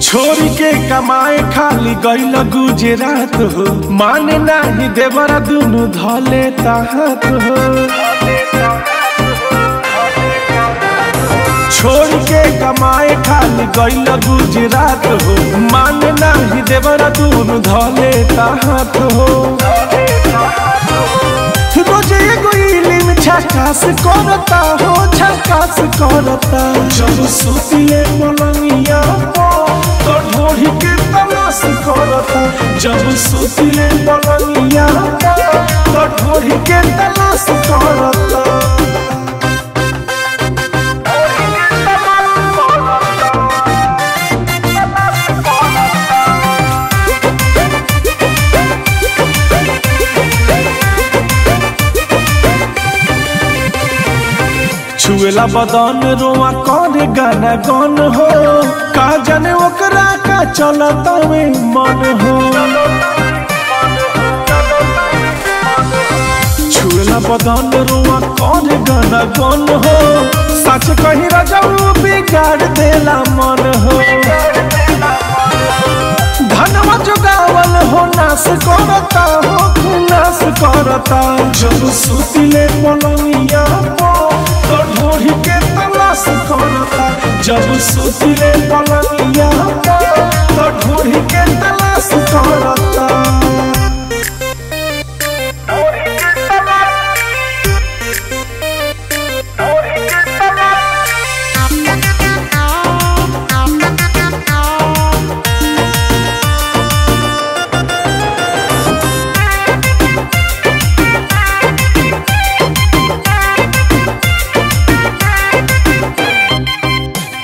छोरी के कमाए खाली गईल गुजरात हो, माने नाही देवरा दुनु धले हाथ हो। छोरी के कमाए खाली गईल गुजरात हो, माने नाही देवरा दुनु धले हाथ हो। रोज एगो इलिम झकास करता हो, झकास करता। जब सुतिले पलंगिया तो ढोरी के तलाश करता। जब सुतिले पलंगिया तो ढोरी के तलाश करता। छुएला बदन रोआ कौन गाना गन हो, का जाने ओकरा का चलता में मन हो। छुएला बदन रोआ कौन गाना गन हो, सच कही रजऊ बिगाड़ देला मन हो। धनवा जुगावल हो नाश करता हो, नाश करता। जब सुतिले पलंगिया तो ढोरी के तलाश करता। जब सुतिले पलंगिया तो ढोरी के तलाश करता।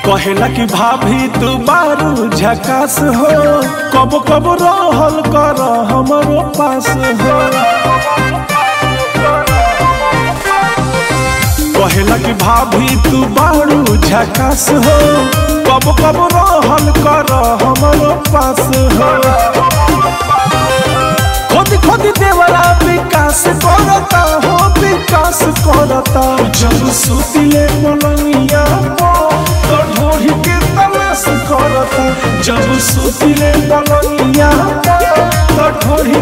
कहेला कि भाभी तू बारू झकास हो, कब कब रहल कर हमरो पास हो। कहेला कि भाभी तू बारू झकास हो, कब कब रहल कर हमरो पास हो। खुद खुद देवरा विकास करता हो, विकास करता। जब सुतिले पलंगिया तो ढोरी के तलाश करता। जब सुतिले पलंगिया तो ढोरी